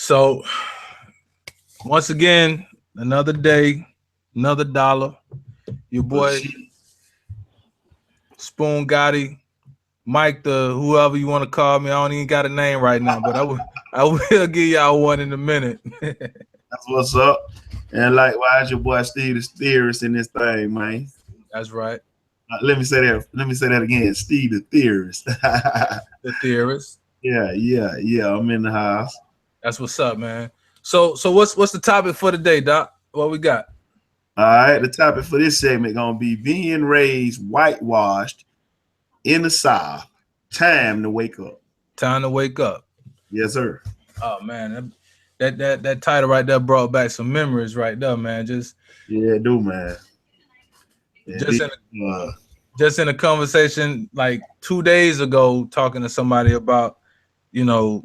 So once again, another day, another dollar. Your But boy shit, Spoon Gotti, Mike, the whoever you want to call me. I don't even got a name right now, but I will give y'all one in a minute. that's what's up. And likewise, your boy Steve the theorist in this thing, man. That's right. Let me say that. Let me say that again. Steve the theorist. The theorist. yeah. I'm in the house. That's what's up, man. So what's the topic for today, Doc? What we got? All right. The topic for this segment gonna be being raised whitewashed in the South. Time to wake up. Time to wake up. Yes, sir. Oh man, that title right there brought back some memories right there, man. Yeah, do man. Just Indeed. in just in a conversation like 2 days ago, talking to somebody about you know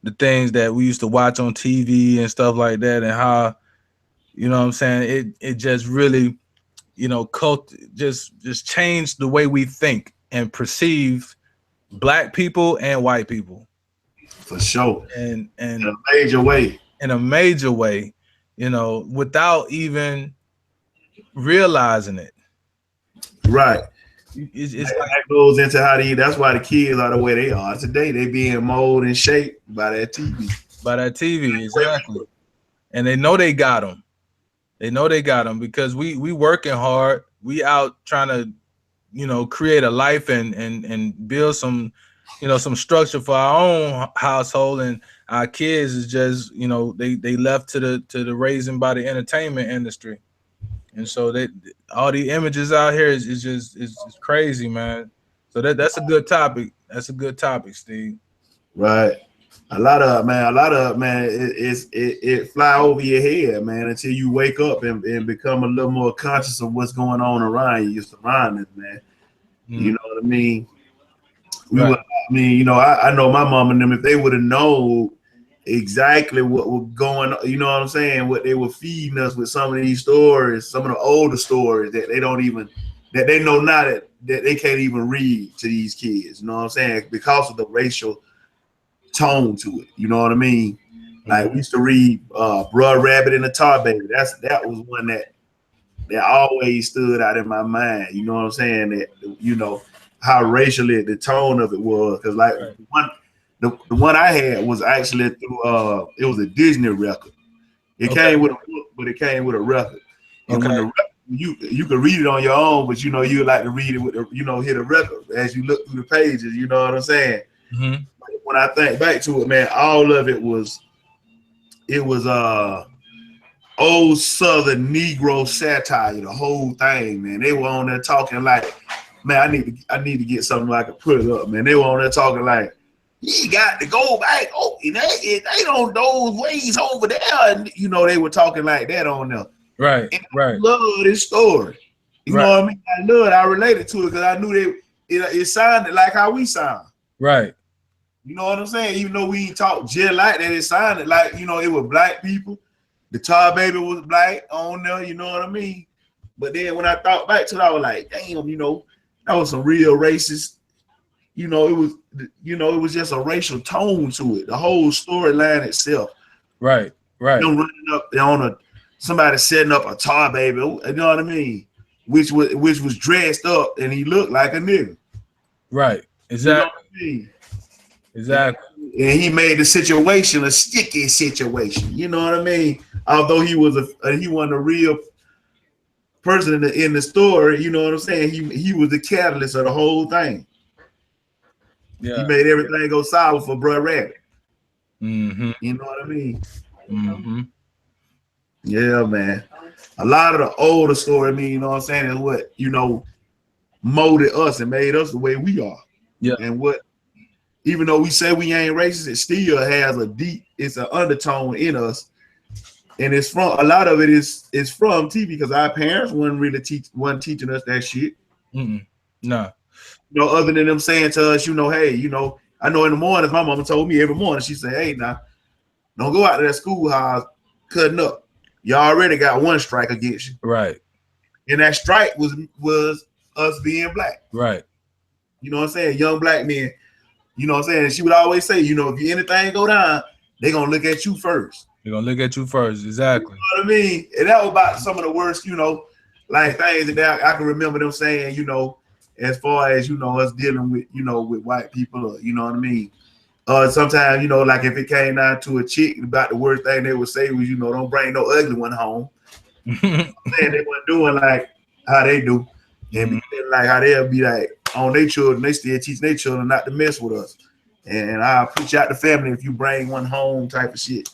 the things that we used to watch on TV and stuff like that, and how what I'm saying it just really just changed the way we think and perceive black people and white people, For sure. In and a major way. in a major way, without even realizing it. Right. It's like That goes into how they. That's why the kids are the way they are today. They being molded and shaped by that TV. by that TV, exactly. And they know they got them. They know they got them because we working hard. We out trying to create a life and build some structure for our own household, and our kids is just they left to the raising by the entertainment industry. And so they all the images out here is just is crazy, man. So that's a good topic. That's a good topic, Steve. Right. A lot of man, it fly over your head, man, until you wake up and become a little more conscious of what's going on around you, your surroundings, man. You Mm, know what I mean? We right, were, I mean, I know my mom and them, if they would have known exactly what was going on, you know what I'm saying? What they were feeding us with some of these stories, some of the older stories that they don't even, that they know now that they can't even read to these kids, you know what I'm saying? Because of the racial tone to it, you know what I mean? Like we mhm, used to read Bruh Rabbit and the Tar Baby. That was one that always stood out in my mind. You know what I'm saying? That how racially the tone of it was. Because like right, the one I had was actually through it was a Disney record. It okay, came with a book, but it came with a record. And when okay, the record, you could read it on your own, but you like to read it with hit a record as you look through the pages. You know what I'm saying? hmm When I think back to it, man, all of it was old Southern Negro satire, the whole thing, man. They were on there talking like, man, I need to get something like I could put it up, man. They were on there talking like, you got to go back. Oh, they don't those ways over there. And they were talking like that on there. right, And I right, love this story. You know right, what I mean? I related to it because I knew it sounded like how we sound. right, You know what I'm saying? Even though we ain't talk just like that, it sounded like, it was black people. The Tar Baby was black on there, you know what I mean? But then when I thought back to it, I was like, damn, that was some real racist. It was just a racial tone to it. The whole storyline itself. right, right, Them running up on somebody setting up a Tar Baby, you know what I mean? Which was dressed up and he looked like a nigga. right. You know what Exactly, I mean? And, exactly. and he made the situation a sticky situation. You know what I mean? Although he wasn't a real person in the story, you know what I'm saying? He was the catalyst of the whole thing. He Yeah. made everything go sour for Bruh Rabbit. Mm-hmm. You know what I mean? Mm-hmm. Yeah, man. A lot of the older story, you know what I'm saying, is what, molded us and made us the way we are. Yeah. And what, even though we say we ain't racist, it still has it's an undertone in us. And it's from a lot of it is from TV because our parents wasn't teaching us that shit. Mm-mm. No. Other than them saying to us, hey, I know in the mornings, my mama told me every morning, she said, hey, now, don't go out to that schoolhouse cutting up. You already got one strike against you. Right. And that strike was us being black. Right. You know what I'm saying? Young black men, you know what I'm saying? And she would always say, if anything go down, They're gonna look at you first. They're gonna look at you first. Exactly. You know what I mean? And that was about some of the worst, like things that I can remember them saying, as far as us dealing with, with white people, or, you know what I mean? Sometimes, like if it came down to a chick, about the worst thing they would say was, don't bring no ugly one home. And they weren't doing like how they do, and like how they'll be like on their children, they still teach their children not to mess with us. And I'll put you out the family if you bring one home, type of shit.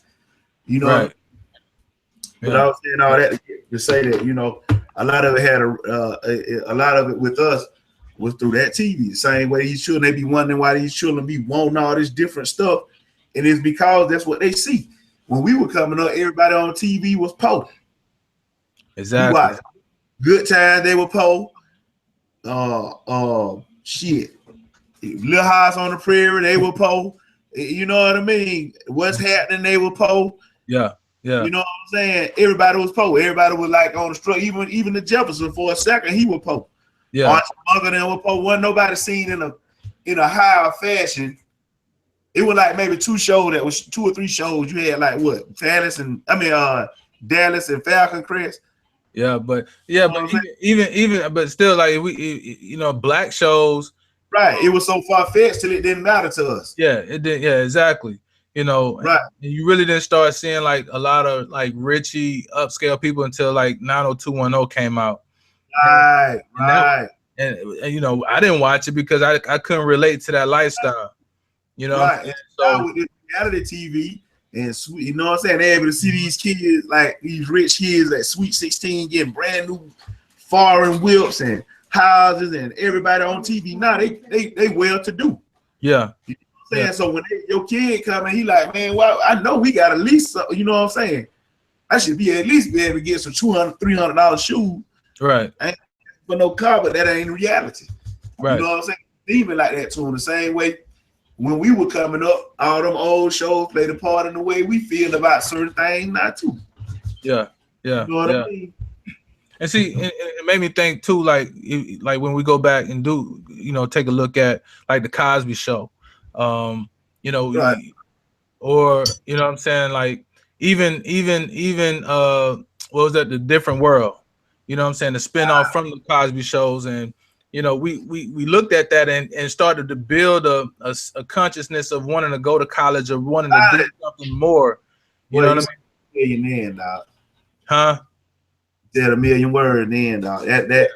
Right. But I was saying all that to say that a lot of it had a lot of it with us was through that TV. The same way these children, they be wondering why these children be wanting all this different stuff, and it's because that's what they see. When we were coming up, everybody on TV was poor. Exactly. We watched Good Times, they were poor. Shit. Little House on the Prairie, they were poor. You know what I mean? What's happening, they were poor. Yeah. You know what I'm saying? Everybody was poor. Everybody was like on the struggle. Even the Jefferson for a second, he was poor. Yeah. Archie Bunker then was poor. Wasn't nobody seen in a higher fashion. It was like maybe two or three shows. You had like what? Dallas and Falcon Crest. Yeah, but even but still, like black shows. Right. It was so far-fetched till it didn't matter to us. Yeah, it did. Yeah, exactly. Right. And you really didn't start seeing like a lot of like richy upscale people until like 90210 came out. Right. And I didn't watch it because I couldn't relate to that lifestyle. Right. And so with this reality TV and sweet, you know what I'm saying? They're able to see these kids, like these rich kids at Sweet 16 getting brand new foreign whips and houses and everybody on TV. Now they well to do. Yeah. You know what I'm saying? So when your kid coming, he like, man, well, I know we got at least, you know what I'm saying? I should be at least be able to get some $200, $300 shoes. Right. Ain't for no car, but that ain't reality. Right. You know what I'm saying? Even like that too. In the same way, when we were coming up, all them old shows played a part in the way we feel about certain things now too. Yeah. You know what I mean? And see, it made me think too, like when we go back and do, take a look at like the Cosby Show, Right. or what I'm saying, like even what was that, The Different World, what I'm saying, the spinoff from the Cosby shows, and we looked at that and started to build a consciousness of wanting to go to college or wanting to do something more. You know what I mean? Millionaire, dog. Huh? Said a million words then, dog. That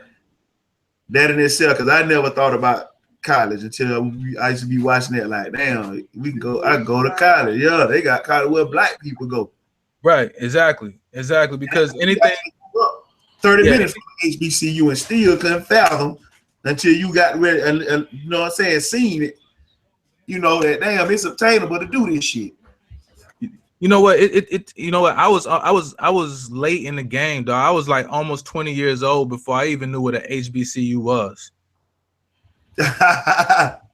in itself, because I never thought about college until I used to be watching that. Like, damn, we can go. I go to college. Yeah, they got college where black people go. Right. Exactly. Because anything 30 minutes from HBCU and still couldn't fathom until you got ready. And you know what I'm saying? Seen it. That damn, it's obtainable to do this shit. You know what? I was late in the game, though. I was like almost 20 years old before I even knew what an HBCU was.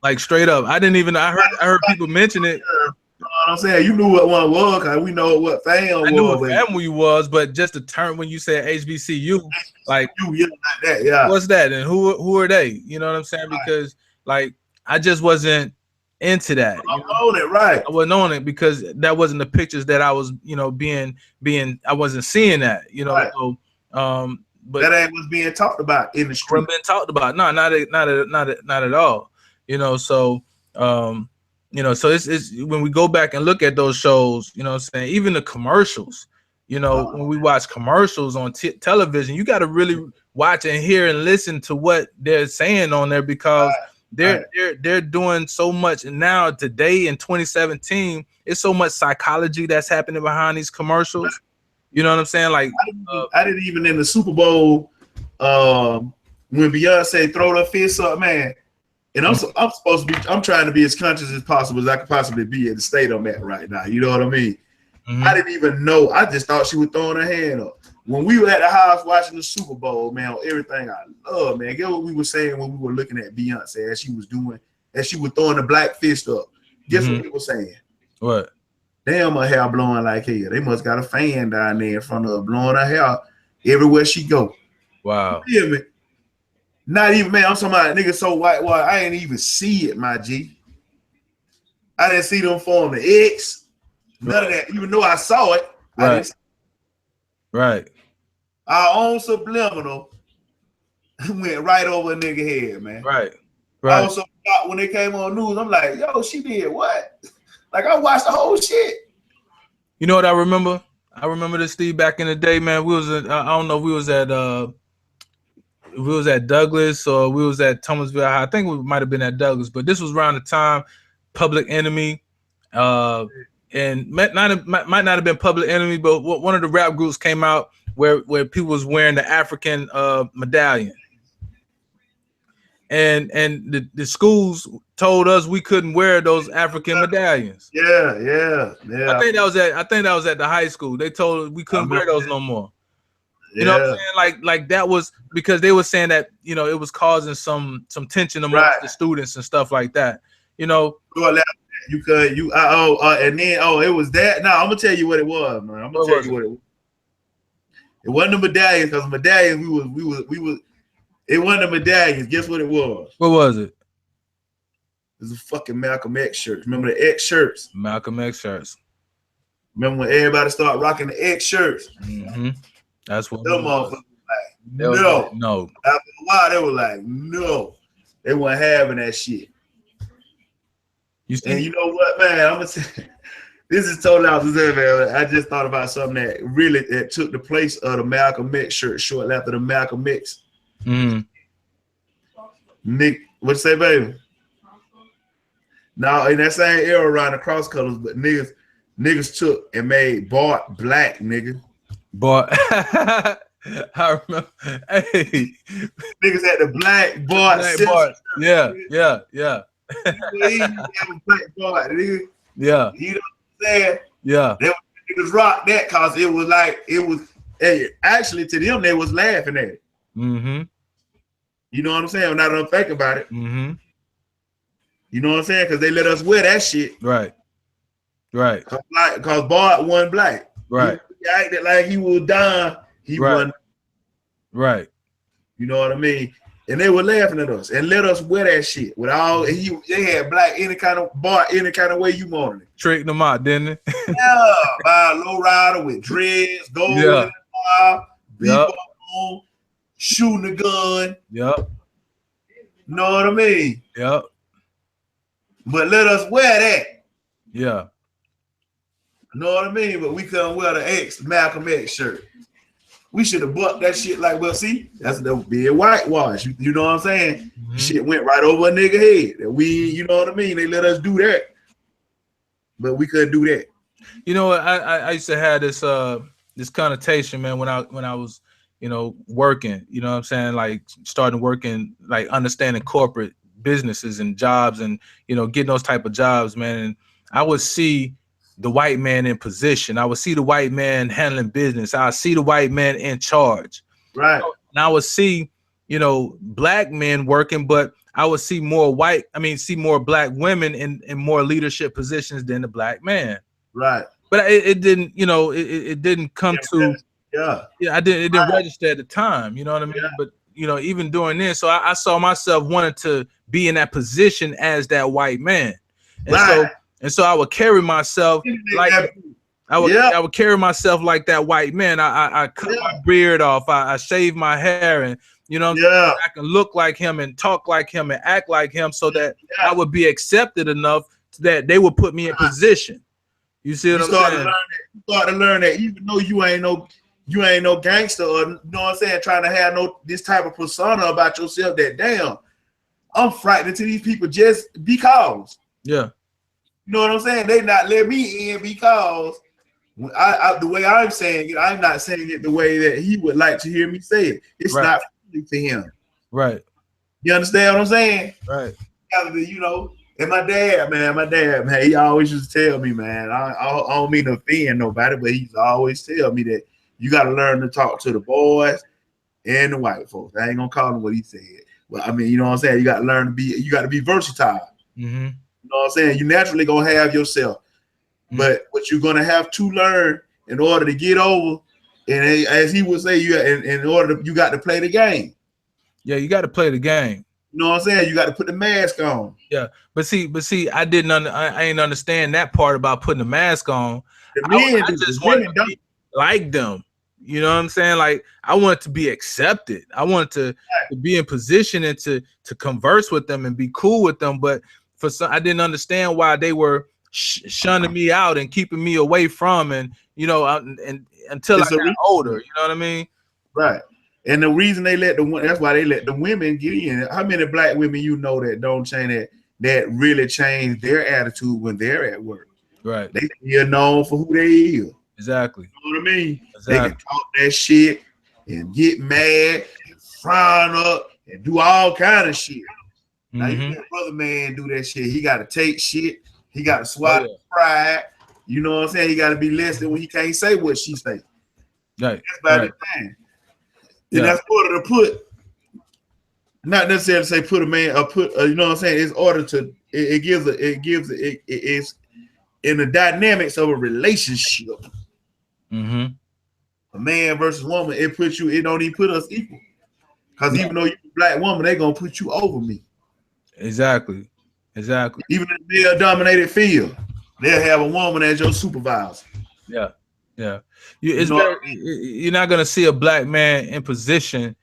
Like straight up, I didn't even. I heard people mention it. You know what I'm saying? You knew what one was, because we know what fam was. I knew what family was, but just the term when you say HBCU, like, what's that? And who are they? You know what I'm saying? Because like I just wasn't into that. Right. I wasn't on it because that wasn't the pictures that I was, being. I wasn't seeing that, Right. So, but that ain't what's being talked about in the street. Being talked about, no, not at all. So, so it's when we go back and look at those shows, what I'm saying, even the commercials, when we watch commercials on television, you got to really watch and hear and listen to what they're saying on there, because they're doing so much now today in 2017. It's so much psychology that's happening behind these commercials. You know what I'm saying? Like I didn't even in the Super Bowl when Beyonce throw her fist up, man. And I'm trying to be as conscious as possible as I could possibly be in the state I'm at right now. You know what I mean? Mm-hmm. I didn't even know. I just thought she was throwing her hand up. When we were at the house watching the Super Bowl, man, on everything I love, man. Guess what we were saying when we were looking at Beyonce as she was throwing the black fist up? Guess what we were saying? What? Damn, her hair blowing like hell. They must got a fan down there in front of her blowing her hair everywhere she go. Wow. You hear me? Not even, man, I'm talking about niggas so white. Well, I ain't even see it, my G. I didn't see them form the X. None of that. Even though I saw it, I didn't. Right. Our own subliminal went right over a nigga head, man. Right. I also thought when they came on news, I'm like, yo, she did what? Like I watched the whole shit. You know what I remember? I remember this, Steve, back in the day, man. We was I don't know if we was at Douglas or we was at Thomasville. I think we might have been at Douglas, but this was around the time Public Enemy, and might not have been Public Enemy, but one of the rap groups came out where people was wearing the African medallion, and the schools told us we couldn't wear those African medallions. Yeah. I think that was at the high school. They told us we couldn't wear those no more. You know what I'm saying? Like that was because they were saying that, you know, it was causing some tension amongst the students and stuff like that. You know, you could and then it was that. No, I'm gonna tell you what it was, man. I'm gonna tell you what it was. It wasn't the medallions, because medallions we was it wasn't the medallions. Guess what it was? What was it? It was a fucking Malcolm X shirt. Remember the X shirts? Malcolm X shirts. Remember when everybody started rocking the X shirts? Mm-hmm. That's what them motherfuckers like, no. After a while, they were like, no. They weren't having that shit. And you know what, man? I'm gonna say this is totally out of man. I just thought about something that took the place of the Malcolm X shirt shortly after the Malcolm X. Nick, what you say, baby? Now in that same era around the cross colors, but niggas took and made Bart black, nigga. Bart, I remember. Hey, niggas had the black Bart. Yeah. Black Bart, nigga. Yeah. You know what I'm saying? Yeah. Niggas rock that because it was actually to them they was laughing at it. Mm-hmm. You know what I'm saying? Now that I'm thinking about it. Mm-hmm. You know what I'm saying? Because they let us wear that shit. Right. Because Bart wasn't black. Right. He acted like he was dying. He wasn't. Right. You know what I mean? And they were laughing at us and let us wear that shit with all. They had black any kind of Bart any kind of way you wanted it. Tricked them out, didn't they? Yeah, by a low rider with dreads, gold in the bar, beat on, shooting a gun. Yep. You know what I mean? Yep. But let us wear that. Yeah. You know what I mean? But we couldn't wear the Malcolm X shirt. We should have bucked that shit like, well, see, that's the being whitewashed. You know what I'm saying? Mm-hmm. Shit went right over a nigga head. And you know what I mean? They let us do that. But we couldn't do that. You know what? I used to have this connotation, man, when I was, you know, working, you know what I'm saying? Like starting working, like understanding corporate businesses and jobs and, you know, getting those type of jobs, man. And I would see the white man in position. I would see the white man handling business. I would see the white man in charge. Right. And I would see, you know, black men working, but I would see more see more black women in more leadership positions than the black man. Right. But it didn't, you know, it didn't come to. Yeah. It didn't register at the time. You know what I mean? Yeah. But, you know, even during this, so I saw myself wanting to be in that position as that white man. And so I would carry myself like I would carry myself like that white man. I cut my beard off. I shave my hair, and you know, I can look like him and talk like him and act like him, so that I would be accepted enough that they would put me in position. You see what I'm saying? You start to learn that even though you ain't no gangster, or you know what I'm saying, trying to have this type of persona about yourself. That damn, I'm frightened to these people just because. Yeah. You know what I'm saying? They not let me in because the way I'm saying it, I'm not saying it the way that he would like to hear me say it. It's not friendly to him. Right. You understand what I'm saying? Right. You know, and my dad, man, he always used to tell me, man, I don't mean to offend nobody, but he used to always tell me that you got to learn to talk to the boys and the white folks. I ain't gonna call him what he said. Well, I mean, you know what I'm saying? You got to be versatile. Mm-hmm. You know what I'm saying? You naturally gonna have yourself, but what you're gonna have to learn in order to get over, and as he would say, you got to play the game. Yeah, you got to play the game. You know what I'm saying? You got to put the mask on. Yeah, but see, I didn't I ain't understand that part about putting the mask on. The I men do, the just wanted women to don't. be like them. You know what I'm saying? Like I wanted to be accepted. I wanted to be in position and to converse with them and be cool with them. But for some, I didn't understand why they were shunning me out and keeping me away from, and and until I It's a got older. reason, You know what I mean? right? And the reason they let that's why they let the women get in. How many black women you know that don't change that really change their attitude when they're at work? Right. They still known for who they is. Exactly. You know what I mean? They can Exactly. talk that shit and get mad and frown up and do all kind of shit. Now you Mm-hmm. let brother man do that shit. He got to take shit. He got to Oh swat yeah. pride. You know what I'm saying? He got to be less than when he can't say what she say. Right. That's by Right. the time. And Yeah. that's order to put, not necessarily say put a man or put. You know what I'm saying? It's order to. It's in the dynamics of a relationship. Mm-hmm. A man versus woman. It puts you. It don't even put us equal. Because No. even though you're a black woman, they gonna put you over me. Exactly. Exactly. Even in a male-dominated field, they'll have a woman as your supervisor. Yeah. Yeah. You It's know what very. I mean? You're not gonna see a black man in position.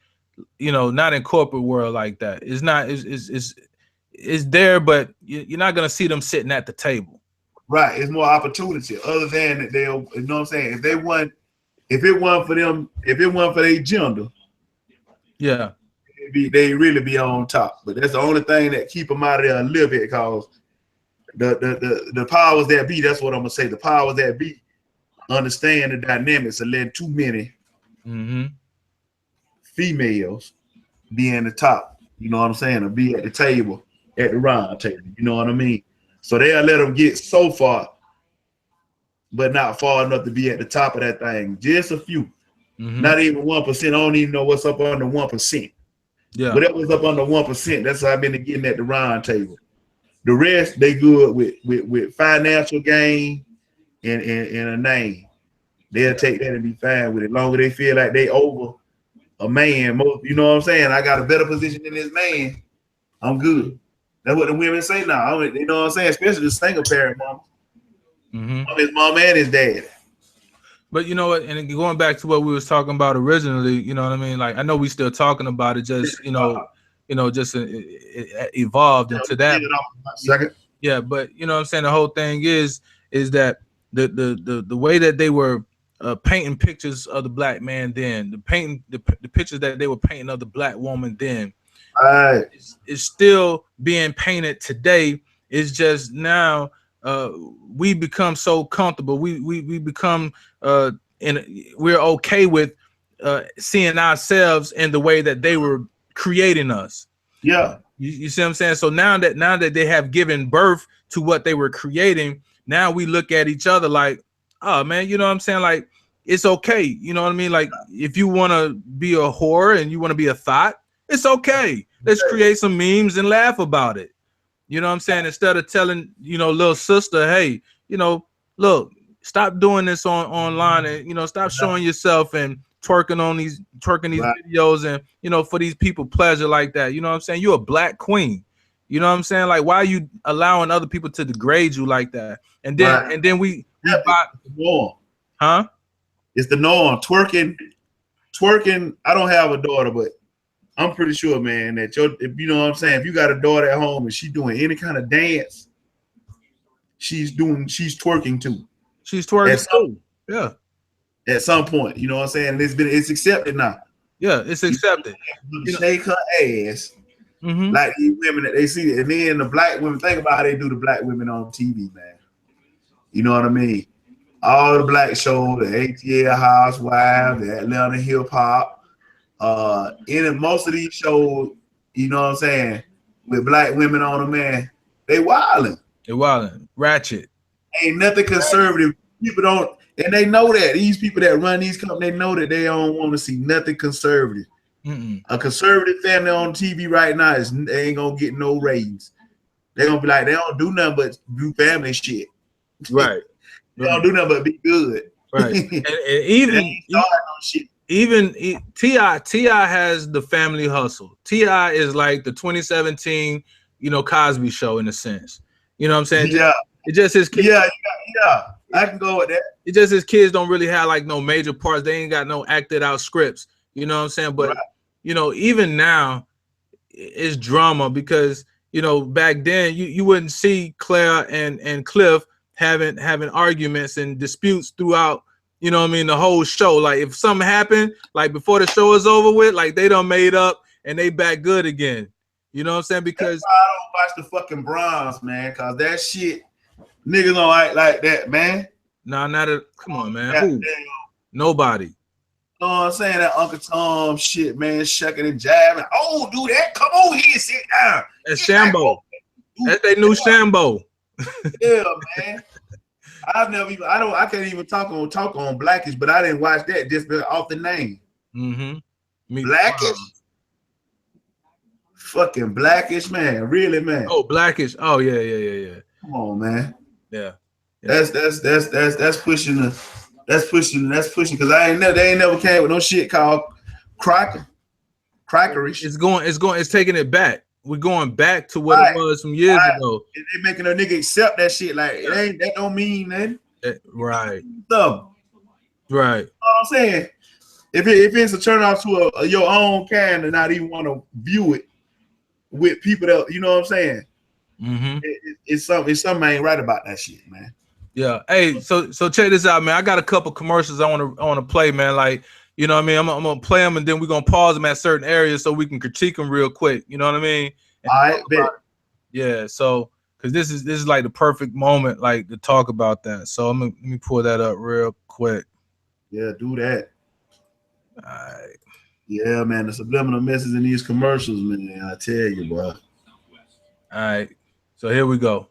Not in corporate world like that. It's not. It's there, but you're not gonna see them sitting at the table. Right. It's more opportunity. Other than that, they'll. You know what I'm saying? If it wasn't for them, if it wasn't for their gender, Yeah. they really be on top. But that's the only thing that keep them out of there a little bit, because the powers that be. That's what I'm gonna say. The powers that be understand the dynamics of letting too many Mm-hmm. females be in the top. You know what I'm saying? Or be at the table, at the round table. You know what I mean? So they'll let them get so far, but not far enough to be at the top of that thing. Just a few. Mm-hmm. Not even 1%. I don't even know what's up under 1%. Yeah. Whatever's up under 1%, that's how I've been getting at the round table. The rest, they good with financial gain and a name. They'll take that and be fine with it. Longer they feel like they over a man. You know what I'm saying? I got a better position than this man. I'm good. That's what the women say now. You know what I'm saying? Especially the single parent mama. Mm-hmm. His mom and his dad. But you know what? And going back to what we was talking about originally, you know what I mean? Like I know we still talking about it, just just evolved into that. Second. Yeah, but you know what I'm saying. The whole thing is that the way that they were painting pictures of the black man then, the pictures that they were painting of the black woman then, All right. is still being painted today. It's just now we become so comfortable. We become we're okay with seeing ourselves in the way that they were creating us. Yeah. You see what I'm saying? So now that they have given birth to what they were creating, now we look at each other like, oh man, you know what I'm saying? Like it's okay. You know what I mean? Like if you want to be a whore and you want to be a thought, it's okay. Let's create some memes and laugh about it. You know what I'm saying? Instead of telling, little sister, hey, look, stop doing this online and stop showing yourself and twerking these Right. videos and for these people pleasure like that. You know what I'm saying? You're a black queen. You know what I'm saying? Like why are you allowing other people to degrade you like that? And then Right. we buy, It's the norm. huh? It's the norm. Twerking. I don't have a daughter, but I'm pretty sure, man, that if you know what I'm saying, if you got a daughter at home and she's doing any kind of dance, she's twerking too. She's twerking too. Yeah. At some point, you know what I'm saying? It's accepted now. Yeah, it's accepted. Shake her ass Mm-hmm. like these women that they see it. And then the black women, think about how they do the black women on TV, man. You know what I mean? All the black shows, the ATL Housewives, the Atlanta Hip Hop, in most of these shows, you know what I'm saying, with black women on them, man, they wilding. They're wilding. Ratchet. Ain't nothing conservative. People don't, and they know that. These people that run these companies, they know that they don't want to see nothing conservative. Mm-mm. A conservative family on TV right now they ain't gonna get no ratings. They're gonna be like, they don't do nothing but do family shit. Right. They don't do nothing but be good. Right. And They even ain't starting no shit. even Ti has the family hustle. Ti is like the 2017, Cosby Show in a sense. You know what I'm saying? Yeah, It's just his kids. yeah. I can go with that. It's just his kids don't really have like no major parts. They ain't got no acted out scripts. You know what I'm saying? But Right. even now, it's drama because back then you wouldn't see Claire and Cliff having arguments and disputes throughout. You know what I mean? The whole show. Like if something happened, like before the show is over with, like they done made up and they back good again. You know what I'm saying? That's Because why I don't watch the fucking Bronze, man, cause that shit niggas don't act like that, man. nah, not a come on, man. Goddamn. Who? Nobody. You know what I'm saying? That Uncle Tom shit, man, shucking and jabbing. Oh, do that. Come on here, sit down. That's Shambo. That's they new Shambo. Yeah, man. I can't even talk on Blackish, but I didn't watch that just off the name. Mm-hmm. Blackish? Fucking Blackish, man. Really, man. Oh, Blackish. Oh, yeah. Come on, man. Yeah. That's pushing because they ain't never came with no shit called crackerish. It's taking it back. We're going back to what it was some years ago. They making a nigga accept that shit. Like that don't mean nothing. Right. Stuff. Right. You know what I'm saying? If it's a turn off to your own kind and not even want to view it with people that you know what I'm saying. Mm-hmm. It's something ain't right about that shit, man. Yeah. Hey, so check this out, man. I got a couple commercials I want to play, man. Like, you know what I mean? I'm gonna play them and then we're gonna pause them at certain areas so we can critique them real quick. You know what I mean? And all right, bet. Yeah. So, because this is like the perfect moment, like to talk about that. So let me pull that up real quick. Yeah, do that. All right. Yeah, man. The subliminal message in these commercials, man. I tell you, bro. All right. So here we go.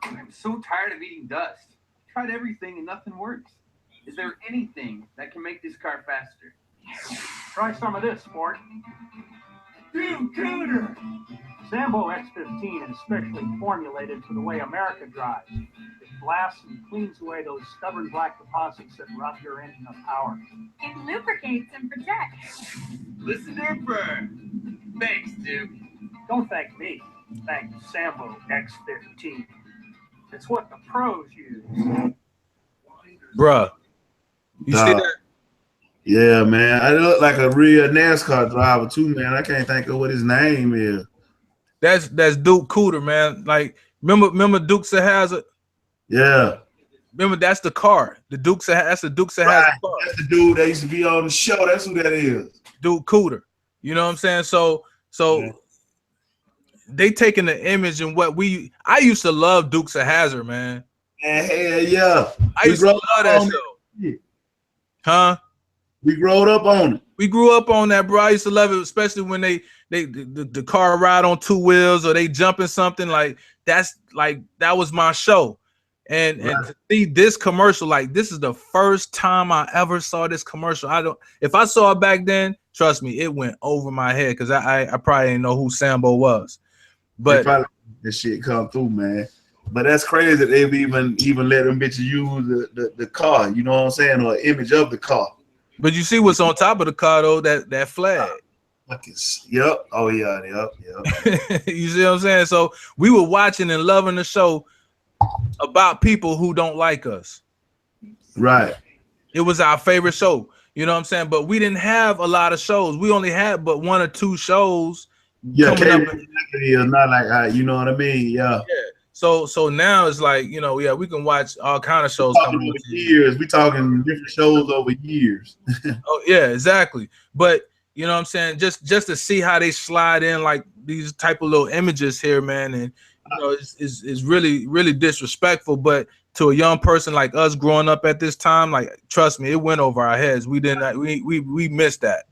I'm so tired of eating dust. Tried everything and nothing works. Is there anything that can make this car faster? Try some of this, sport. Dude, Cooter! Sambo X15 is specially formulated for the way America drives. It blasts and cleans away those stubborn black deposits that rob your engine of power. It lubricates and protects. Listen to her burn. Thanks, Duke. Don't thank me. Thank Sambo X15. It's what the pros use. Bruh. You see that? Yeah, man. I look like a real NASCAR driver too, man. I can't think of what his name is. That's Duke Cooter, man. Like, remember Dukes of Hazzard? Yeah. Remember, that's the car. That's the Dukes of Hazzard car. That's the dude that used to be on the show. That's who that is. Duke Cooter. You know what I'm saying? So yeah. They taking the image and I used to love Dukes of Hazzard, man. And hell yeah. I used to love that show. Huh? We growed up on it. We grew up on that, bro. I used to love it, especially when the car ride on two wheels or they jumping something like that was my show. And to see this commercial, like this is the first time I ever saw this commercial. If I saw it back then, trust me, it went over my head because I probably didn't know who Sambo was. But this shit come through, man. But that's crazy that they've even let them bitches use the car, you know what I'm saying, or an image of the car. But you see what's on top of the car though, that flag. Yep. Oh yeah, yep. You see what I'm saying? So we were watching and loving the show about people who don't like us. Right. It was our favorite show. You know what I'm saying? But we didn't have a lot of shows. We only had but one or two shows. Yeah, is not like you know what I mean? Yeah. So now it's like, we can watch all kind of shows coming over years. We talking different shows over years. Oh yeah, exactly. But you know what I'm saying? Just to see how they slide in like these type of little images here, man, and it's really, really disrespectful. But to a young person like us growing up at this time, like trust me, it went over our heads. We missed that.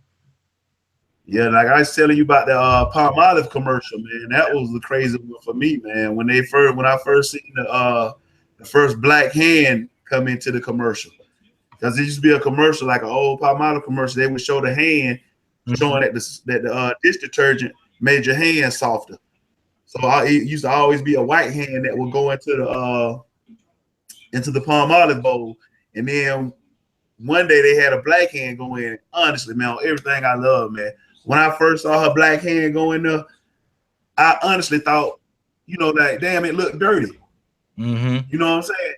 Yeah, like I was telling you about the Palmolive commercial, man. That was the crazy one for me, man. When I first seen the first black hand come into the commercial, because it used to be a commercial like an old Palmolive commercial. They would show the hand showing that the dish detergent made your hand softer. So it used to always be a white hand that would go into into the Palm Olive Bowl, and then one day they had a black hand go in. Honestly, man, on everything I love, man. When I first saw her black hand go in there, I honestly thought, you know, like, damn, it looked dirty. Mm-hmm. You know what I'm saying?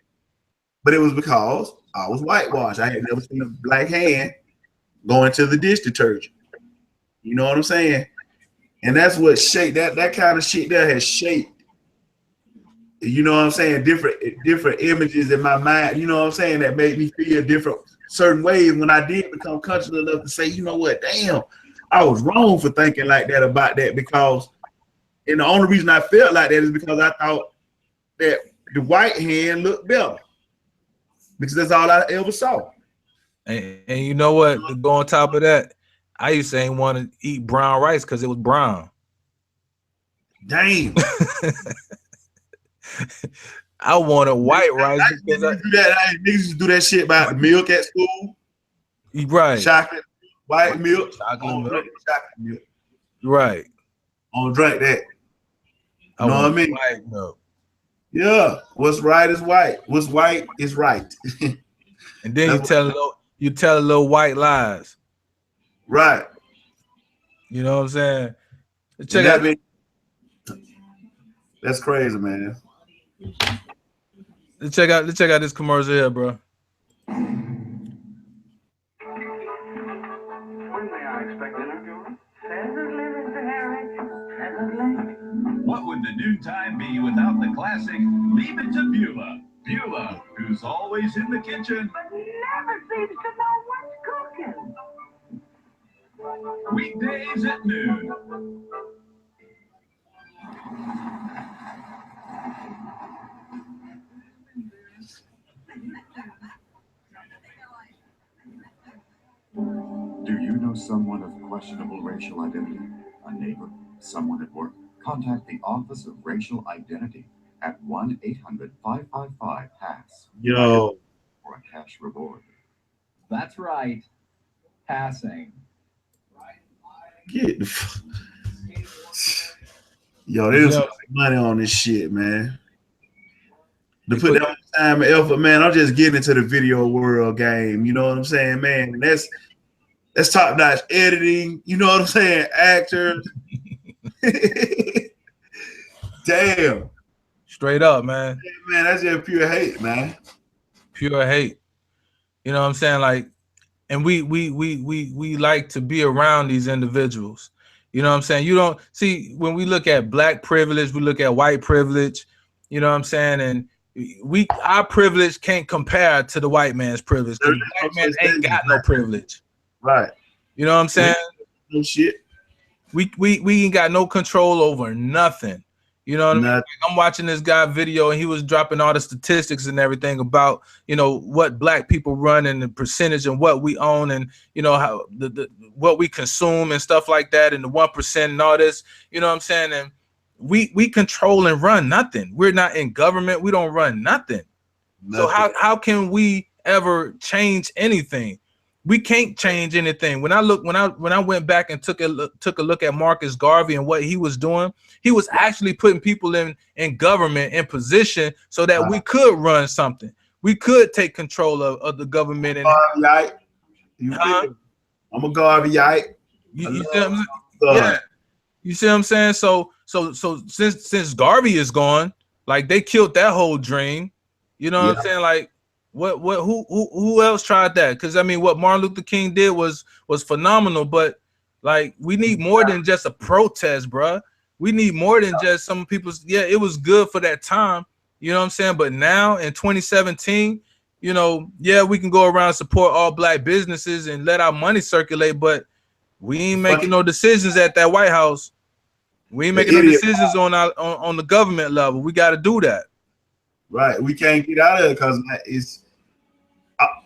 But it was because I was whitewashed. I had never seen a black hand go into the dish detergent. You know what I'm saying? And that's what shaped that kind of shit there has shaped. You know what I'm saying? Different images in my mind. You know what I'm saying? That made me feel different certain ways when I did become conscious enough to say, you know what? Damn, I was wrong for thinking like that about that, because, and the only reason I felt like that is because I thought that the white hand looked better, because that's all I ever saw. And you know what? To go on top of that, I used to ain't want to eat brown rice because it was brown. Damn. I wanted white rice because niggas do that shit about the milk at school. Right. Chocolate, white milk. Chocolate milk. Chocolate milk. Right. I don't drink that. You know what I mean? White milk. Yeah. What's right is white. What's white is right. And then you tell a little white lies. Right. You know what I'm saying? That's crazy, man. Let's check out this commercial here, bro. When may I expect dinner? Presently, Mr. Harris. Presently. What would the noontime be without the classic Leave It to Beulah? Beulah, who's always in the kitchen, But never seems to know what's cooking. weekdays at noon. Do you know someone of questionable racial identity? A neighbor? Someone at work? Contact the Office of Racial Identity at 1-800-555-PASS. Yo. For a cash reward. That's right. Passing. Get the Yo, there's money on this shit, man. To put that much time and effort, man. I'm just getting into the video world game. You know what I'm saying, man? That's top-notch editing. You know what I'm saying? Actors. Damn. Straight up, man. Man, that's just pure hate, man. Pure hate. You know what I'm saying? Like, and we like to be around these individuals. You know what I'm saying? You don't see, when we look at black privilege, we look at white privilege. You know what I'm saying? And our privilege can't compare to the white man's privilege, because the white man ain't got no privilege. Right. You know what I'm saying? No shit. We ain't got no control over nothing. You know what I mean? Like, I'm watching this guy video, and he was dropping all the statistics and everything about, you know, what black people run and the percentage and what we own, and, you know, how the what we consume and stuff like that, and the 1% and all this. You know what I'm saying? And we control and run nothing. We're not in government. We don't run nothing. So how can we ever change anything? We can't change anything. When I went back and took a look at Marcus Garvey and what he was doing, he was actually putting people in government in position so that we could run something. We could take control of the government. And I'm a Garveyite. You see what I'm saying? Yeah. You see what I'm saying? So since Garvey is gone, like, they killed that whole dream. You know what I'm saying? Like, who else tried that? Because I mean, what Martin Luther King did was phenomenal, but like, we need more than just a protest, bruh. We need more than just some people's. Yeah, it was good for that time, you know what I'm saying? But now in 2017, you know, yeah, we can go around and support all black businesses and let our money circulate, but we ain't making no decisions at that White House. We ain't making no decisions on the government level. We got to do that. Right, we can't get out of it because it's.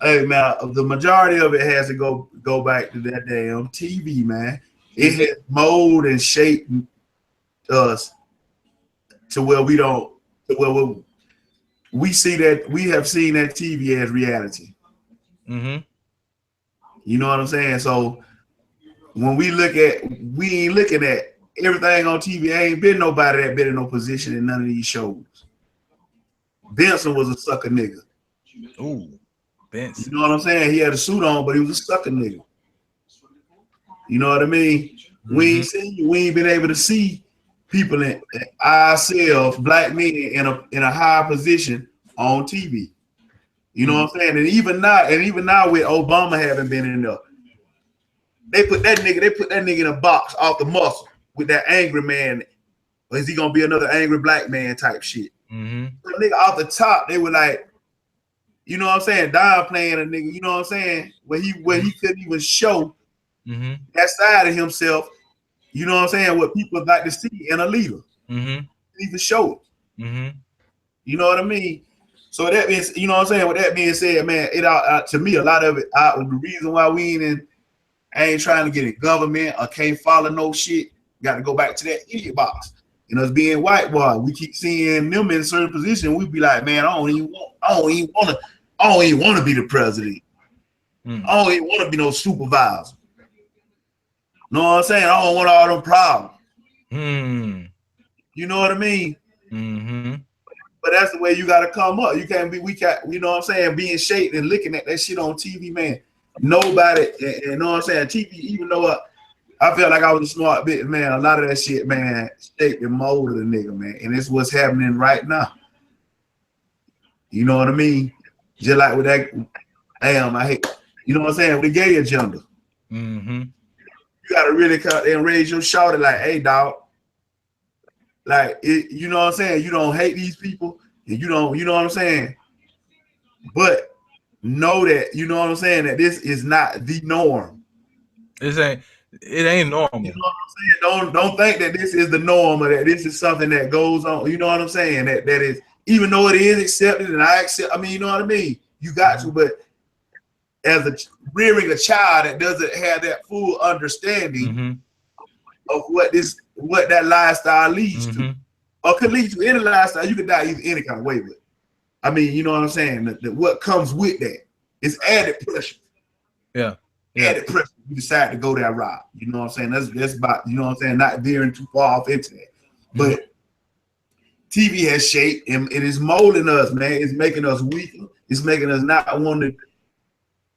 Hey man, the majority of it has to go back to that damn TV, man. It has molded and shaped us to where we don't. We see that we have seen that TV as reality. Mm-hmm. You know what I'm saying? So when we ain't looking at everything on TV. Ain't been nobody that been in no position in none of these shows. Benson was a sucker nigga. Ooh, Benson. You know what I'm saying? He had a suit on, but he was a sucker nigga. You know what I mean? We ain't seen you. We ain't been able to see people in ourselves, black men in a high position on TV. You know what I'm saying? And even now with Obama having been in there, they put that nigga in a box off the muscle with that angry man. Or is he gonna be another angry black man type shit? The nigga off the top, they were like, you know what I'm saying, downplaying a nigga, you know what I'm saying? Where he couldn't even show that side of himself, you know what I'm saying, what people like to see in a leader. Even show it. You know what I mean? So that means, you know what I'm saying, with that being said, man, it to me, a lot of it the reason why we ain't trying to get in government or can't follow no shit, got to go back to that idiot box. And us being whitewashed, we keep seeing them in a certain position. We be like, man, I don't even want to be the president. I don't even want to be no supervisor. Know what I'm saying? I don't want all them problems. You know what I mean? But that's the way you got to come up. You can't be, you know what I'm saying, being shaped and looking at that shit on TV, man. Nobody, you know what I'm saying, TV, even though I felt like I was a smart bitch, man, a lot of that shit, man, shaped and molded a nigga, man. And it's what's happening right now. You know what I mean? Just like with that, I hate, you know what I'm saying, with the gay agenda. You got to really cut and raise your shoulder like, hey, dog. Like, you know what I'm saying? You don't hate these people. And you know what I'm saying? But know that, you know what I'm saying, that this is not the norm. It ain't normal. You know what I'm saying? Don't think that this is the norm or that this is something that goes on. You know what I'm saying? That is, even though it is accepted and I accept, I mean, you know what I mean? You got to, but as rearing a child that doesn't have that full understanding of what that lifestyle leads to, or could lead to any lifestyle, you could die either any kind of way with. I mean, you know what I'm saying? What comes with that is added pressure. Added pressure. You decide to go that route. You know what I'm saying? That's about, you know what I'm saying, not veering too far off into that. But TV has shaped and it is molding us, man. It's making us weaker. It's making us not want to,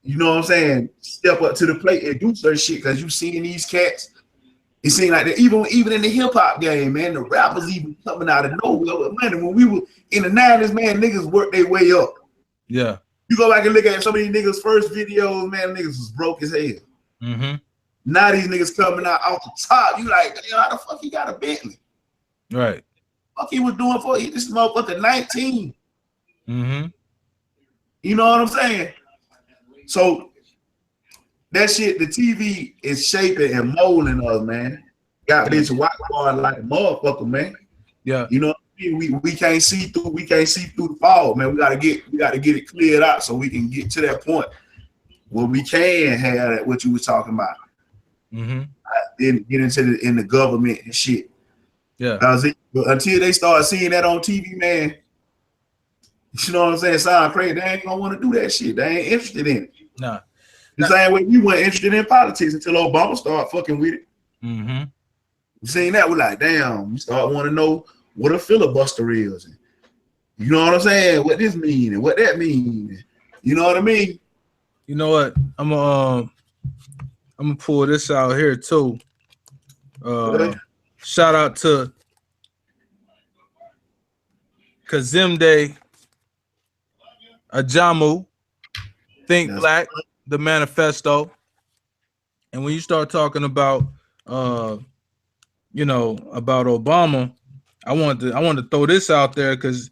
you know what I'm saying, step up to the plate and do certain shit, because you seeing these cats. It seemed like that even in the hip hop game, man, the rappers even coming out of nowhere. Man, when we were in the 90s, man, niggas worked their way up. Yeah. You go back and look at some of these niggas' first videos, man, niggas was broke as hell. Now these niggas coming out off the top. You like, how the fuck he got a Bentley? Right. Fuck he was doing for this motherfucker 19. You know what I'm saying? So that shit, the TV is shaping and molding us, man. Got bitch white boy like a motherfucker, man. Yeah. You know what I mean? We can't see through. We can't see through the fog, man. We gotta get it cleared out so we can get to that point where we can have that, what you was talking about. Then get into in the government and shit. Yeah. Until they start seeing that on TV, man. You know what I'm saying? Sound crazy. They ain't gonna want to do that shit. They ain't interested in it. Nah. The same way we weren't interested in politics until Obama started fucking with it. We seen that, we're like, damn, we start want to know what a filibuster is. And you know what I'm saying? What this mean and what that mean. You know what I mean? You know what? I'm gonna pull this out here too. Shout out to Kazemde Ajamu, Think Black, the manifesto. And when you start talking about you know, about Obama, I want to throw this out there because,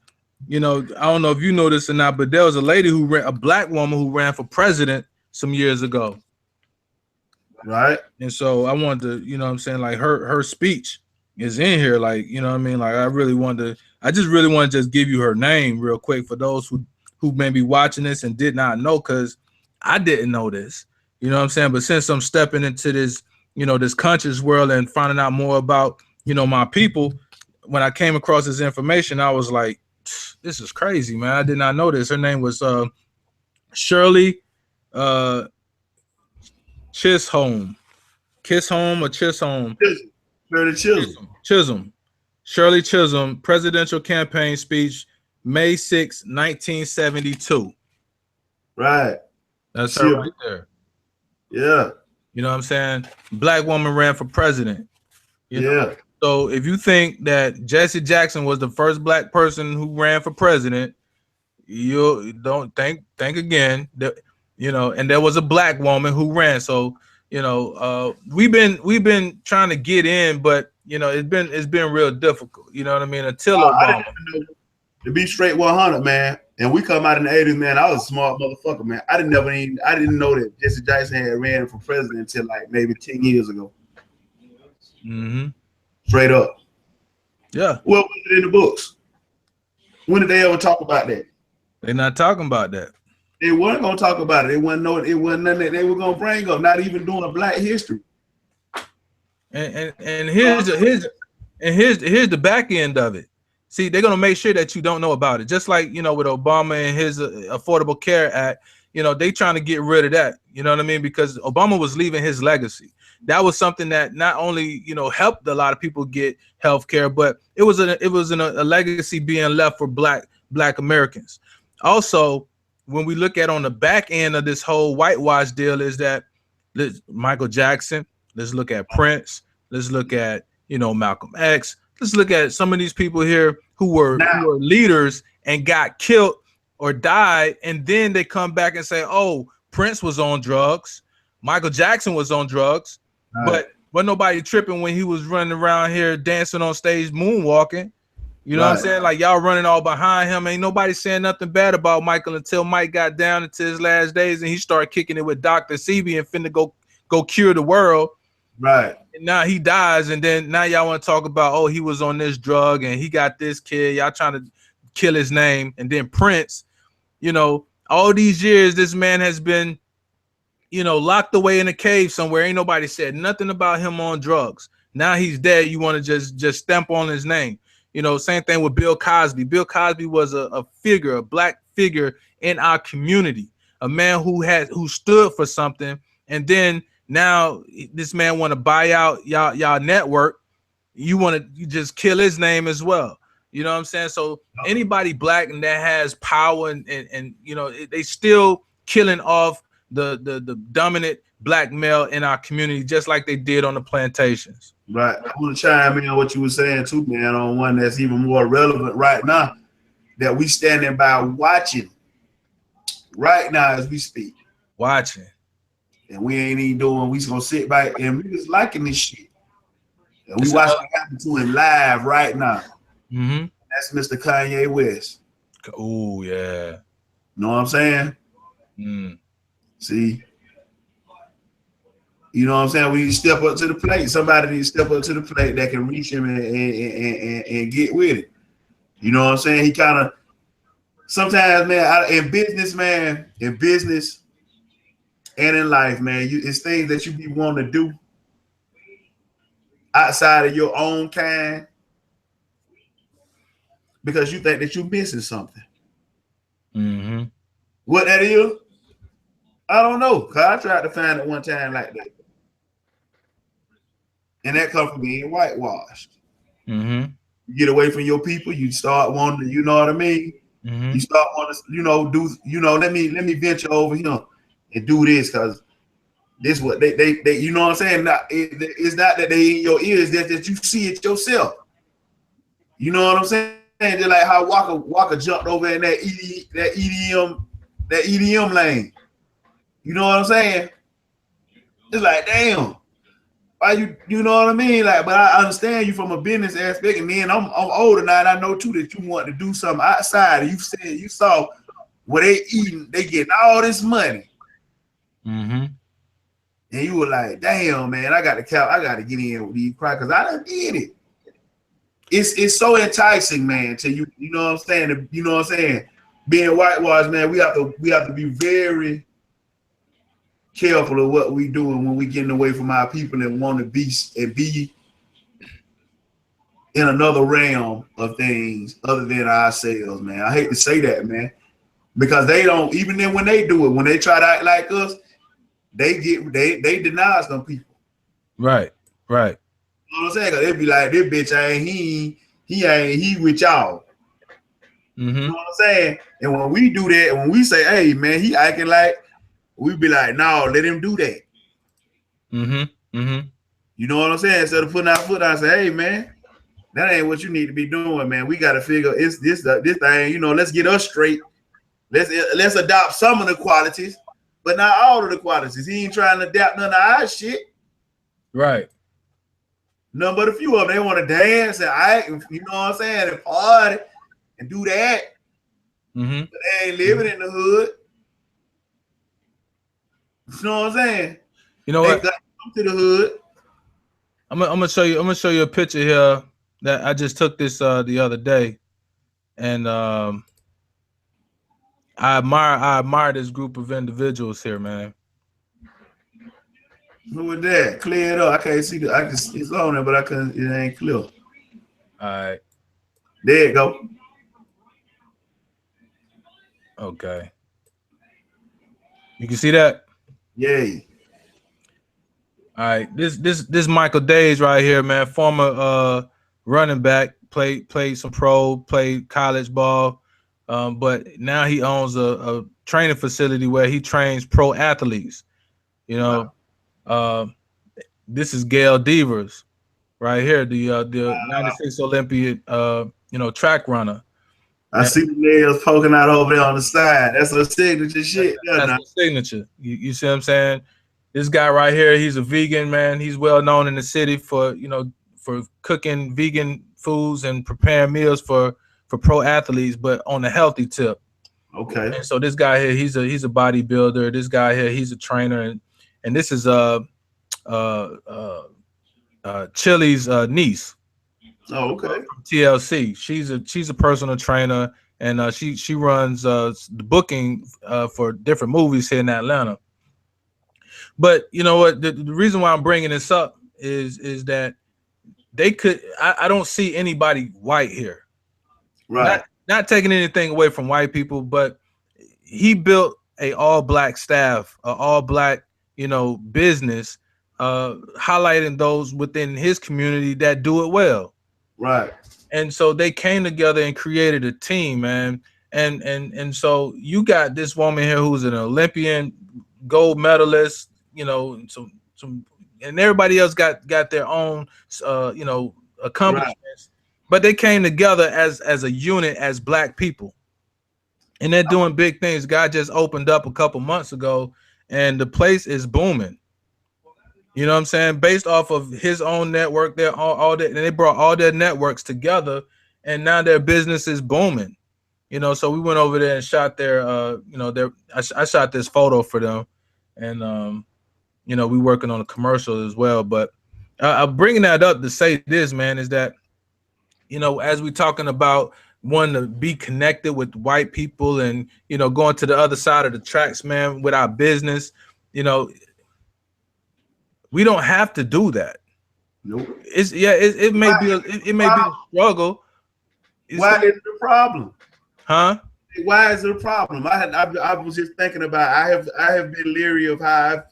you know, I don't know if you know this or not, but there was a lady a black woman who ran for president some years ago. Right. And so I wanted to, you know what I'm saying, like her speech is in here, like, you know what I mean? Like I just really want to just give you her name real quick for those who may be watching this and did not know, because I didn't know this. You know what I'm saying? But since I'm stepping into this, you know, this conscious world and finding out more about, you know, my people, when I came across this information, I was like, this is crazy, man. I did not know this. Her name was Shirley Chisholm. Chisholm or Chisholm? Shirley Chisholm. Shirley Chisholm, presidential campaign speech, May 6, 1972. Right. That's She her a- right there. Yeah. You know what I'm saying? Black woman ran for president. You know? Yeah. So if you think that Jesse Jackson was the first black person who ran for president, you don't think again. That, you know, and there was a black woman who ran. So you know, we've been trying to get in, but you know, it's been real difficult. You know what I mean? Until I Obama. didn't know, to be straight 100, man. And we come out in the 80s, man. I was a smart motherfucker, man. I didn't know that Jesse Jackson had ran for president until like maybe 10 years ago. Mm-hmm. Straight up. Yeah. Well, was it in the books? When did they ever talk about that? They're not talking about that. They weren't gonna talk about it. They wasn't know it wasn't nothing that they were gonna bring up, not even doing Black history. And here's the back end of it. See, they're gonna make sure that you don't know about it. Just like, you know, with Obama and his Affordable Care Act, you know, they trying to get rid of that. You know what I mean? Because Obama was leaving his legacy. That was something that not only, you know, helped a lot of people get health care, but it was a legacy being left for black Americans. Also, when we look at on the back end of this whole whitewash deal, is that Michael Jackson, let's look at Prince, let's look at, you know, Malcolm X, let's look at some of these people here who were leaders and got killed or died, and then they come back and say, oh, Prince was on drugs, Michael Jackson was on drugs, but nobody tripping when he was running around here dancing on stage, moonwalking. You know what I'm saying? Like, y'all running all behind him. Ain't nobody saying nothing bad about Michael until Mike got down into his last days and he started kicking it with Dr. Sebi and finna go cure the world. Right. And now he dies, and then now y'all want to talk about, oh, he was on this drug and he got this kid. Y'all trying to kill his name. And then Prince, you know, all these years this man has been, you know, locked away in a cave somewhere. Ain't nobody said nothing about him on drugs. Now he's dead. You want to just stamp on his name. You know, same thing with Bill Cosby. Bill Cosby was a figure, a black figure in our community, a man who stood for something. And then now this man want to buy out y'all network. You just kill his name as well. You know what I'm saying? So anybody black and that has power and you know, they still killing off the dominant black male in our community, just like they did on the plantations. Right. I want to chime in on what you were saying too, man, on one that's even more relevant right now, that we standing by watching right now as we speak. Watching. And we ain't even doing, we just gonna sit back and we just liking this shit. And we watching what happen to him live right now. Mm-hmm. That's Mr. Kanye West. Oh, yeah. Know what I'm saying? See? You know what I'm saying? We need to step up to the plate. Somebody needs to step up to the plate that can reach him and get with it. You know what I'm saying? He kind of, sometimes, man, in business and in life, man, it's things that you be wanting to do outside of your own kind because you think that you're missing something. Mm-hmm. What that is, I don't know. Cause I tried to find it one time like that, and that comes from being whitewashed. Mm-hmm. You get away from your people, you start wanting to, you know what I mean? Mm-hmm. You start wanting to, you know, do, you know, let me venture over here and do this because this what they you know what I'm saying? It's not that they in your ears, that you see it yourself. You know what I'm saying? Just like how Walker jumped over in that EDM lane. You know what I'm saying? It's like, damn, why you know what I mean? Like, but I understand you from a business aspect, and then I'm older now, and I know too that you want to do something outside. You said you saw where they eating, they getting all this money. Mm-hmm. And you were like, damn, man, I got to get in with these crackers. I done did it. It's so enticing, man, to you. You know what I'm saying? You know what I'm saying? Being whitewashed, man, we have to be very careful of what we doing when we getting away from our people and want to be in another realm of things other than ourselves, man. I hate to say that, man, because they don't, even then when they do it, when they try to act like us, they deny some people. Right. You know what I'm saying? Cause they be like, this bitch ain't he with y'all. You know what I'm saying? And when we do that, when we say, hey man, he acting like, we be like, no, let him do that. You know what I'm saying? Instead of putting our foot out and say, hey man, that ain't what you need to be doing, man. We got to figure it's this thing, you know, let's get us straight. Let's adopt some of the qualities, but not all of the qualities. He ain't trying to adapt none of our shit. Right. None but a few of them. They want to dance and act, you know what I'm saying, and party and do that. But they ain't living in the hood. You know what I'm saying? You know they what? got to come to the hood. I'm gonna show you a picture here that I just took this the other day, and I admire this group of individuals here, man. Who is that? Clear it up. I can't see the. I can. It's on there, but I couldn't. It ain't clear. All right. There you go. Okay. You can see that? Yay. All right. This Michael Days right here, man. Former running back, played some pro, played college ball. But now he owns a training facility where he trains pro athletes. You know, this is Gail Devers right here, the 96 Olympian track runner. I see the nails poking out over there on the side. That's a signature shit. That's the signature. You see what I'm saying? This guy right here, he's a vegan, man. He's well known in the city for cooking vegan foods and preparing meals for pro athletes, but on a healthy tip. Okay. And so this guy here, he's a bodybuilder. This guy here, he's a trainer, and this is Chili's niece. Oh, okay. From TLC. She's a personal trainer, and she runs the booking for different movies here in Atlanta. But you know what? The reason why I'm bringing this up is that they could. I don't see anybody white here. Right. Not taking anything away from white people, but he built a all black staff, a all black business, highlighting those within his community that do it well. Right. And so they came together and created a team, man. And so you got this woman here who's an Olympian, gold medalist, some and everybody else got their own accomplishments. Right. But they came together as a unit, as black people. And they're doing big things. God just opened up a couple months ago, and the place is booming. You know what I'm saying? Based off of his own network, they're all that, and they brought all their networks together, and now their business is booming. So we went over there and shot their, I shot this photo for them, and we working on a commercial as well. But I'm bringing that up to say this, man, is that as we talking about wanting to be connected with white people and going to the other side of the tracks, man, with our business, we don't have to do that. Nope. It may be a struggle. Why is it a problem? Huh? Why is it a problem? I was just thinking about. I have been leery of how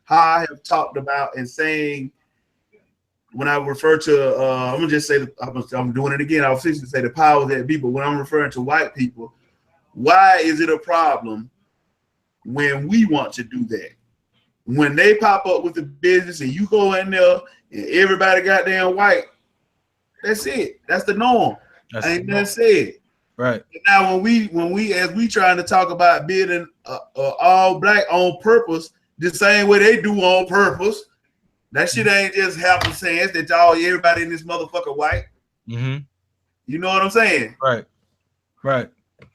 I have talked about and saying when I refer to. I'm gonna just say I'm doing it again. I was fixing to say the powers that be, but when I'm referring to white people, why is it a problem when we want to do that? When they pop up with the business and you go in there and everybody goddamn white, that's it. That's the norm. Ain't nothing said. Right. Now when we as we trying to talk about building all black on purpose, the same way they do on purpose, that shit ain't just happen sense that everybody in this motherfucker white. Mm-hmm. You know what I'm saying? Right. Right.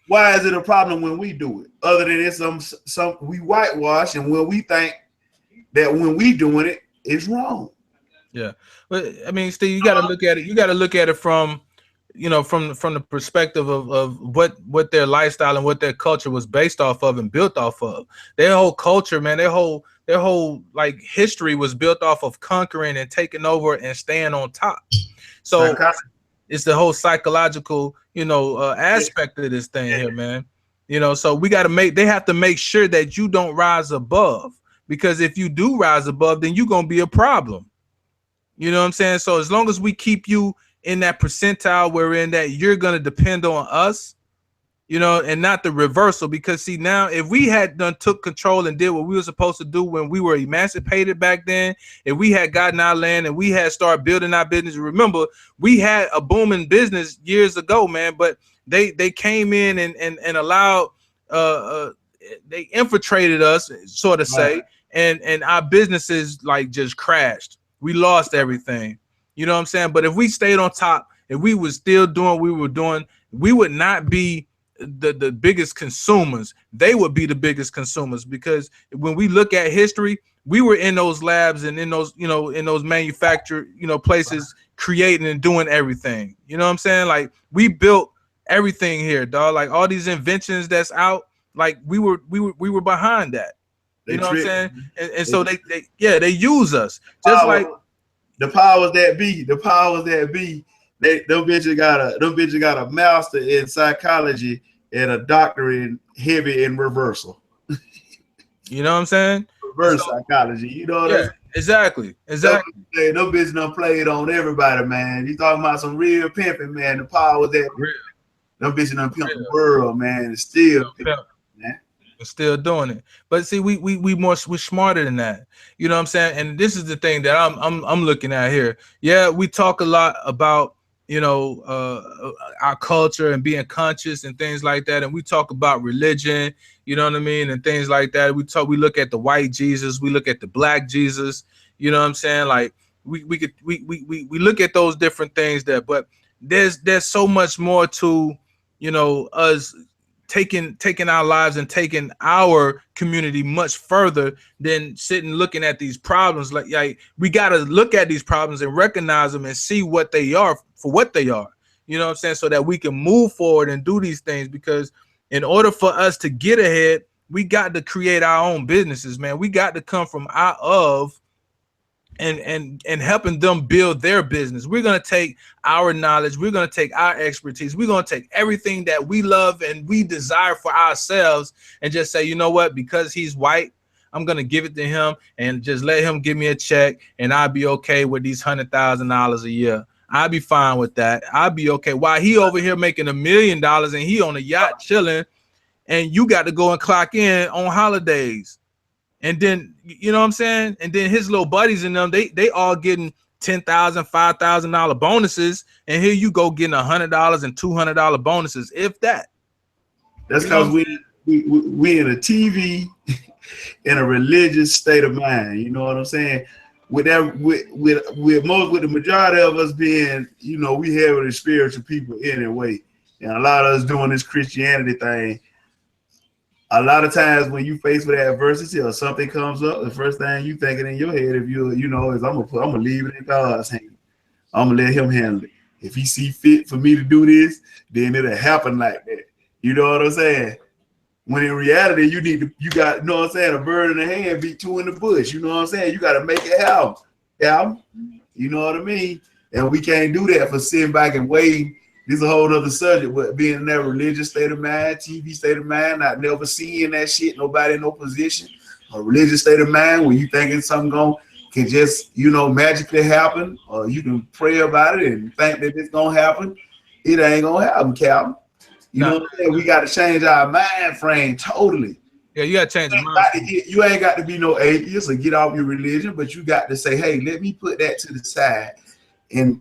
Why is it a problem when we do it? Other than it's some we whitewash, and when we think that when we doing it, it's wrong. Yeah, but I mean, Steve, you got to look at it. You got to look at it from, from the perspective of what their lifestyle and what their culture was based off of and built off of. Their whole culture, man, their whole like history was built off of conquering and taking over and staying on top. So it's the whole psychological, aspect of this thing here, man. So they have to make sure that you don't rise above. Because if you do rise above, then you're going to be a problem. You know what I'm saying? So as long as we keep you in that percentile where in that you're going to depend on us, you know, and not the reversal. Because see, now if we had done took control and did what we were supposed to do when we were emancipated back then, if we had gotten our land and we had started building our business, remember we had a booming business years ago, man. But they came in and allowed they infiltrated us, sort of say, and our businesses like just crashed. We lost everything. You know what I'm saying? But if we stayed on top, if we was still doing what we were doing, we would not be the biggest consumers. They would be the biggest consumers, because when we look at history, we were in those labs and in those, you know, in those manufacturer, you know, places, creating and doing everything. You know what I'm saying? Like we built everything here, dog. Like all these inventions that's out, like we were behind that. You know what I'm saying? And so they use us just like the powers that be. The powers that be. Them bitches got a master in psychology and a doctorate in heavy in reversal. You know what I'm saying? Reverse psychology. You know what I'm saying? Exactly. Them bitches done played on everybody, man. You talking about some real pimping, man. The powers that real. Them bitches done pimped the world, man. It's still pimping, man. We're still doing it. But see, we're smarter than that. You know what I'm saying? And this is the thing that I'm looking at here. Yeah, we talk a lot about, you know, our culture and being conscious and things like that. And we talk about religion, you know what I mean? And things like that. We look at the white Jesus, we look at the black Jesus, you know what I'm saying? Like we look at those different things there, but there's so much more to, you know, us taking our lives and taking our community much further than sitting looking at these problems. Like we got to look at these problems and recognize them and see what they are for what they are, you know what I'm saying? So that we can move forward and do these things, because in order for us to get ahead, we got to create our own businesses, man. We got to come from out of and helping them build their business. We're going to take our knowledge, we're going to take our expertise, we're going to take everything that we love and we desire for ourselves and just say, you know what, because he's white, I'm going to give it to him and just let him give me a check and I'll be okay with these $100,000 a year. I'll be fine with that. I'll be okay. While he over here making $1 million and he on a yacht chilling, and you got to go and clock in on holidays. And then, you know what I'm saying? And then his little buddies and them, they all getting $10,000, $5,000 bonuses. And here you go getting $100 and $200 bonuses, if that. That's because we in a TV in a religious state of mind. You know what I'm saying? With the majority of us being, you know, we heavily spiritual people anyway. And a lot of us doing this Christianity thing. A lot of times when you face with adversity or something comes up, the first thing you thinking in your head, if you know, is I'm gonna leave it in God's hand. I'm gonna let him handle it. If he see fit for me to do this, then it'll happen like that. You know what I'm saying? When in reality, you got, you know what I'm saying, a bird in the hand beat two in the bush. You know what I'm saying? You got to make it happen. Yeah, you know what I mean? And we can't do that for sitting back and waiting. This is a whole other subject, but being in that religious state of mind, TV state of mind, not never seeing that shit, nobody in no position. A religious state of mind where you thinking something can just, you know, magically happen, or you can pray about it and think that it's gonna happen. It ain't gonna happen, Calvin. You know what I'm saying? We got to change our mind frame totally. Yeah, you got to change your mind. You ain't got to be no atheist or get off your religion, but you got to say, hey, let me put that to the side. And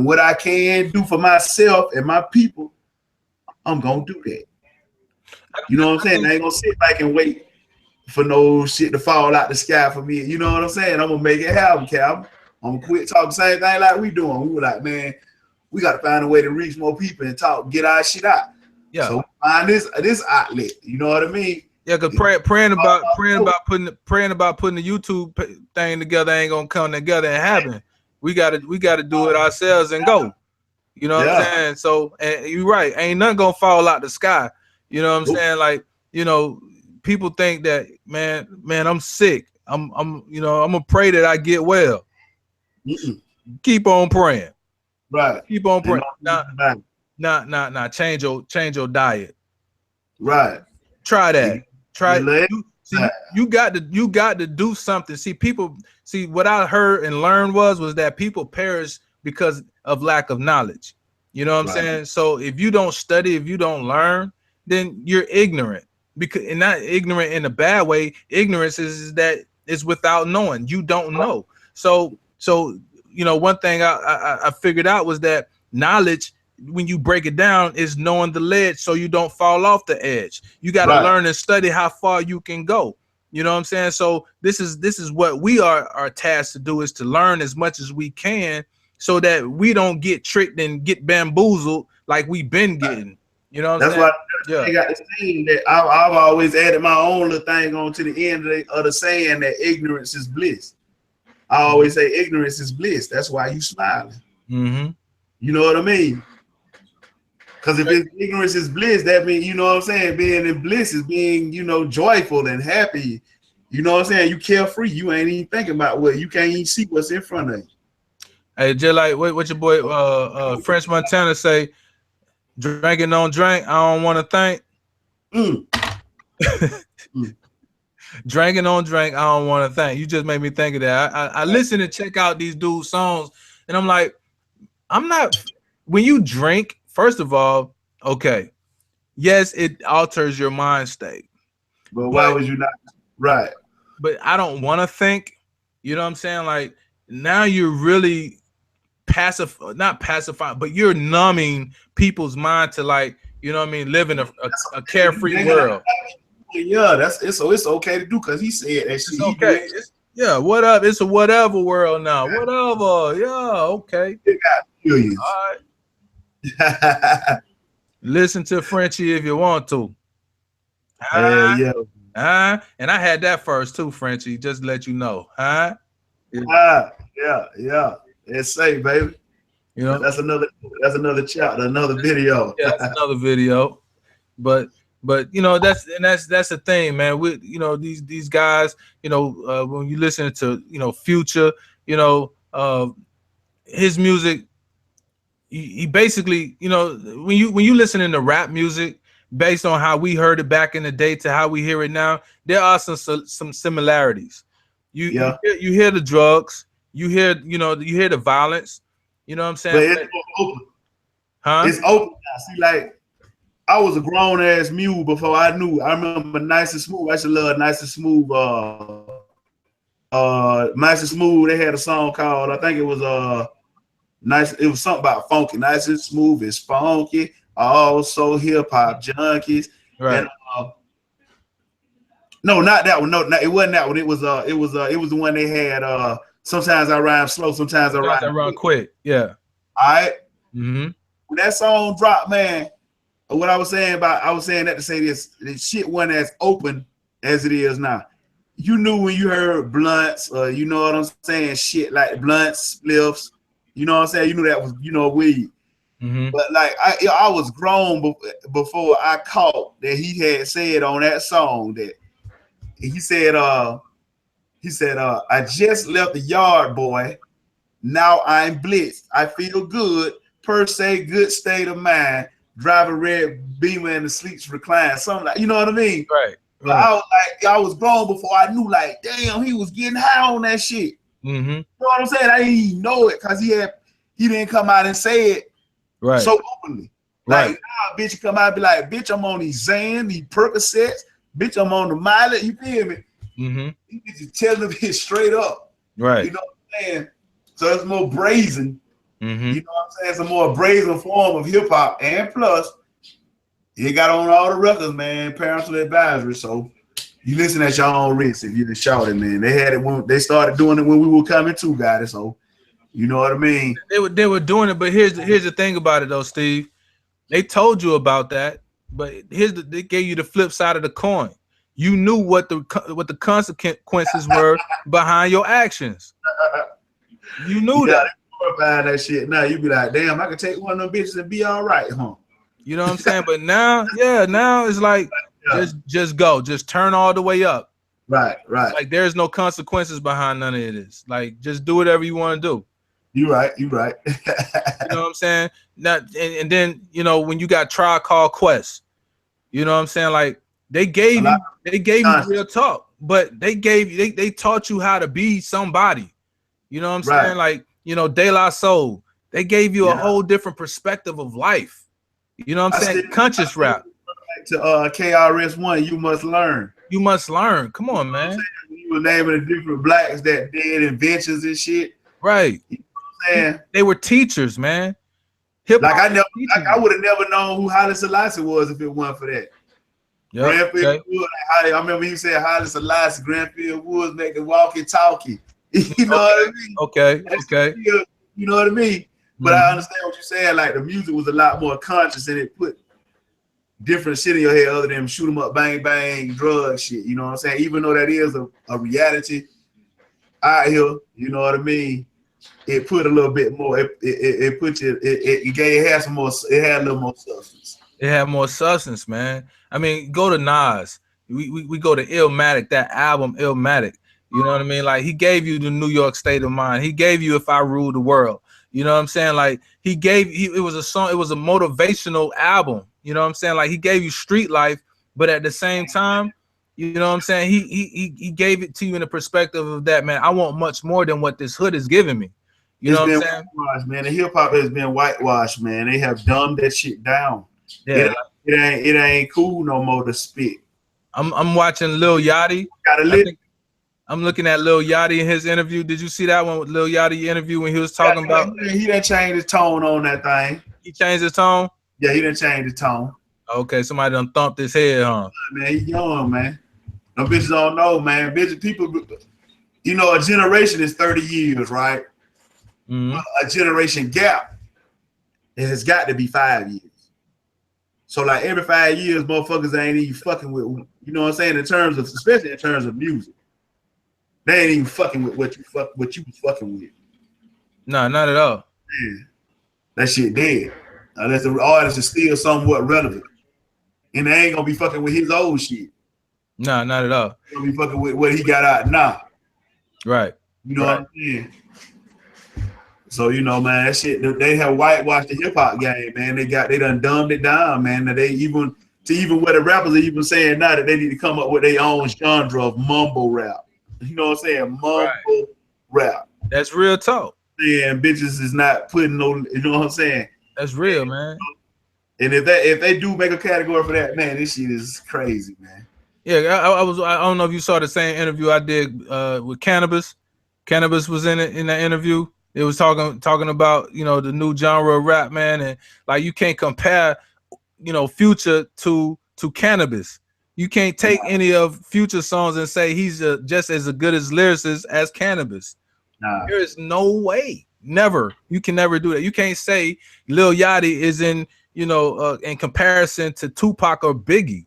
what I can do for myself and my people, I'm going to do that. You know what I'm saying? I ain't going to sit back and wait for no shit to fall out the sky for me. You know what I'm saying? I'm going to make it happen, Calvin. I'm going to quit talking the same thing like we doing. We were like, man, we got to find a way to reach more people and talk, get our shit out. Yeah. So find this outlet. You know what I mean? Yeah, because praying about putting the YouTube thing together ain't gonna come together and happen. We gotta do it ourselves and go. You know what I'm saying? So, and you're right, ain't nothing gonna fall out the sky. You know what I'm saying? Like, you know, people think that, man, I'm sick. I'm gonna pray that I get well. Keep on praying. Right. Keep on praying. Nah. Change your diet. Right. Try that. You got to do something. See, what I heard and learned was that people perish because of lack of knowledge. You know what I'm saying? So if you don't study, if you don't learn, then you're ignorant. Because, and not ignorant in a bad way. Ignorance is that it's without knowing. You don't know. So one thing I figured out was that knowledge, when you break it down, is knowing the ledge so you don't fall off the edge. You got to learn and study how far you can go. You know what I'm saying? So this is what we are tasked to do, is to learn as much as we can so that we don't get tricked and get bamboozled like we've been getting. You know what I'm saying? That's why I got the saying that I've always added my own little thing on to the end of the saying that ignorance is bliss. I always say ignorance is bliss. That's why you smiling. Mm-hmm. You know what I mean? Because if ignorance is bliss, that means, you know what I'm saying, being in bliss is being, joyful and happy. You know what I'm saying? You carefree. You ain't even thinking about you can't even see what's in front of you. Hey, just like what your boy French Montana say, drinking don't drink, I don't want to think. Drinking don't drink, I don't want to think. You just made me think of that. I listen and check out these dudes' songs, and I'm like, when you drink, first of all, okay, yes, it alters your mind state. But why would you not? Right. But I don't want to think. You know what I'm saying? Like, now you're really not pacifying, but you're numbing people's mind to, like, you know what I mean, live in a carefree world. Yeah, it's okay to do, because he said that shit. It's okay. What up? It's a whatever world now. Whatever. Yeah, okay. All right. Listen to Frenchie if you want to. Yeah. And I had that first too, Frenchie. Just to let you know. Yeah. It's safe, baby. You know, that's another chapter, another video. Yeah, that's another video. But that's the thing, man. We, these guys, when you listen to, Future, his music, he basically, when you listen to rap music based on how we heard it back in the day to how we hear it now, there are some similarities. You hear the drugs, you hear the violence, you know what I'm saying? But it's open. Huh? It's open now. See, like, I was a grown ass mule before I knew. I remember Nice and Smooth. I used to love Nice and Smooth. Nice and Smooth. They had a song called, I think it was Nice. It was something about funky. Nice and Smooth is funky. Also hip hop junkies. Right. And, no, not that one. No, it wasn't that one. It was the one they had. Sometimes I rhyme slow. Sometimes I rhyme quick. Yeah. All right. Mm-hmm. When that song dropped, man. What I was saying that to say this shit wasn't as open as it is now. You knew when you heard blunts, you know what I'm saying, shit like blunts, spliffs, you know what I'm saying? You knew that was, weed. Mm-hmm. But like I was grown before I caught that he had said on that song that he said, I just left the yard, boy. Now I'm blitzed. I feel good, per se, good state of mind. Drive a red Beamer and the sleeps recline. Something like, you know what I mean? Right. But I was grown before I knew, like, damn, he was getting high on that shit. Mm-hmm. You know what I'm saying? I didn't even know it because he didn't come out and say it so openly. Like, nah, bitch, you come out and be like, bitch, I'm on these Xan, these Percocets, bitch, I'm on the Miley. You feel me? Mm-hmm. He just telling them it straight up. Right. You know what I'm saying? So it's more brazen. Mm-hmm. You know what I'm saying? It's a more brazen form of hip hop, and plus, he got on all the records, man. Parental advisory. So you listen at your own risk if you just shout it, man. They had it when they started doing it when we were coming too, guys. So you know what I mean? They were doing it, but here's the thing about it though, Steve. They told you about that, but they gave you the flip side of the coin. You knew what the consequences were behind your actions. You knew that. That shit. Now you be like, damn, I could take one of them bitches and be all right, huh? You know what I'm saying? But now it's like just go, just turn all the way up. Right. Like there's no consequences behind none of this. Like just do whatever you want to do. You right. You know what I'm saying? Now and then when you got Tribe Called Quest, you know what I'm saying? Like they gave you real talk, but they taught you how to be somebody. You know what I'm saying? Like, De La Soul, they gave you a whole different perspective of life. You know what I'm saying? Conscious rap. to KRS-One, you must learn. You must learn. Come on, man. You were naming the different blacks that did inventions and shit. Right. You know what I'm saying? They were teachers, man. Hip Like hop. I would have never known who Haile Selassie was if it weren't for that. Yep. Granfield Okay. Woods. I remember he said Haile Selassie, Granfield Woods make the walkie-talkie. You know what I mean? Okay. Okay. Still, you know what I mean? But I understand what you're saying. Like the music was a lot more conscious and it put different shit in your head other than shoot 'em up, bang, bang, drug shit. You know what I'm saying? Even though that is a reality out here, you know what I mean? It put a little bit more, it put you, it had some more, it had a little more substance. It had more substance, man. I mean, go to Nas. We go to Illmatic, that album Illmatic. You know what I mean? Like he gave you the New York State of Mind. He gave you If I Ruled the World. You know what I'm saying? Like it was a song, it was a motivational album. You know what I'm saying? Like he gave you street life, but at the same time, you know what I'm saying? He gave it to you in the perspective of that, man. I want much more than what this hood is giving me. You know what I'm saying? Whitewashed, man. The hip hop has been whitewashed, man. They have dumbed that shit down. Yeah, it ain't cool no more to spit. I'm watching Lil Yachty. I'm looking at Lil Yachty in his interview. Did you see that one with Lil Yachty interview when he was talking about? He didn't change his tone on that thing. He changed his tone? Yeah, he didn't change his tone. Okay, somebody done thumped his head, huh? Man, he's young, man. No bitches don't know, man. Bitches, people, you know, a generation is 30 years, right? Mm-hmm. A generation gap, it has got to be 5 years. So like every 5 years, motherfuckers ain't even fucking with, you know what I'm saying? In terms of, especially in terms of music, they ain't even fucking with what you was fucking with. No, not at all. Man, that shit dead. Unless the artist is still somewhat relevant, and they ain't gonna be fucking with his old shit. No, not at all. They're gonna be fucking with what he got out now. Right. You know what I'm saying? So you know, man, that shit. They have whitewashed the hip hop game, man. They done dumbed it down, man. That they even where the rappers are even saying now that they need to come up with their own genre of mumble rap. You know what I'm saying? Mumble rap. That's real talk. And bitches is not putting no. You know what I'm saying? That's real, man. And if they do make a category for that, man, this shit is crazy, man. Yeah, I don't know if you saw the same interview I did with Cannabis. Cannabis was in that interview. It was talking about, you know, the new genre of rap, man, and like you can't compare, you know, Future to Cannabis. You can't take any of Future songs and say he's just as good as lyricist as Cannabis. Nah. There is no way. Never. You can never do that. You can't say Lil Yachty is in, you know, in comparison to Tupac or Biggie.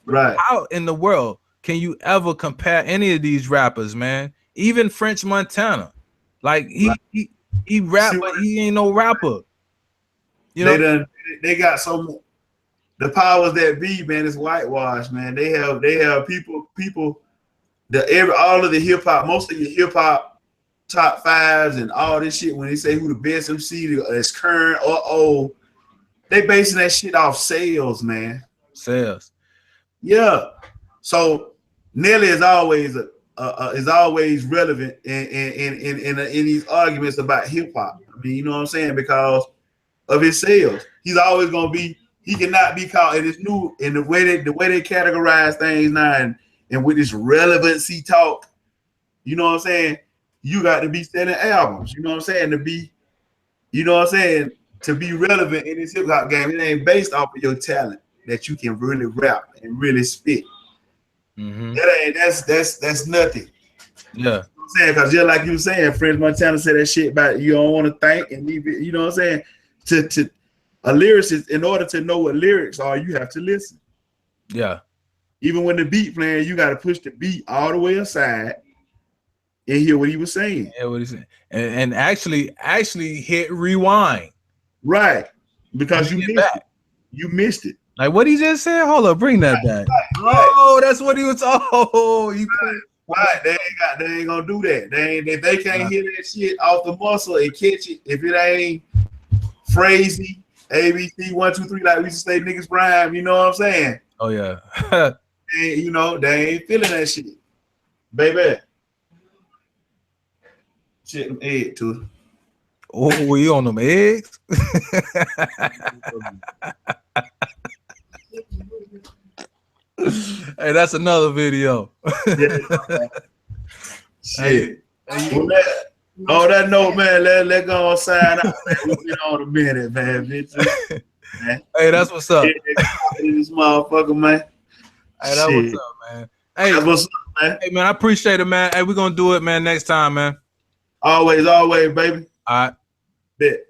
Right. How in the world can you ever compare any of these rappers, man? Even French Montana. Like he rap, but he ain't no rapper. You know, they got some the powers that be, man, is whitewashed, man. They have people all of the hip hop, most of your hip hop top fives and all this shit, when they say who the best MC is current or old, they basing that shit off sales, man. Sales. Yeah. So Nelly is always relevant in these arguments about hip hop. I mean, you know what I'm saying? Because of his sales, he's always gonna be. He cannot be called. And it's new in the way they categorize things now, and with this relevancy talk. You know what I'm saying? You got to be selling albums. You know what I'm saying? To be, you know what I'm saying? To be relevant in this hip hop game, it ain't based off of your talent that you can really rap and really spit. Mm-hmm. That's nothing. Yeah. You know what I'm saying? Because just like you were saying, French Montana said that shit about you don't want to think and leave it, you know what I'm saying? To a lyricist, in order to know what lyrics are, you have to listen. Yeah. Even when the beat playing, you got to push the beat all the way aside and hear what he was saying. Yeah, what he said. And actually hit rewind. Right. Because you missed it. Like what he just said? Hold up, bring that back. Right. Oh, that's what he was. Oh, you right. They ain't gonna do that. If they can't hear that shit off the muscle and catch it, if it ain't phrasey, ABC 1 2 3, like we used to say niggas rhyme, you know what I'm saying? Oh yeah. And, you know, they ain't feeling that shit. Baby. Shit them egg too. Oh, you on them eggs? Hey, that's another video. Shit. Hey, Well, on that note, man, let go on sign out, man. We've been on a minute, man. Bitches. Man. hey, that's what's up. This motherfucker, man. Hey, that's what's up, man. Hey, that's what's up, man. Hey, man, I appreciate it, man. Hey, we're gonna do it, man, next time, man. Always, baby. All right. Bet.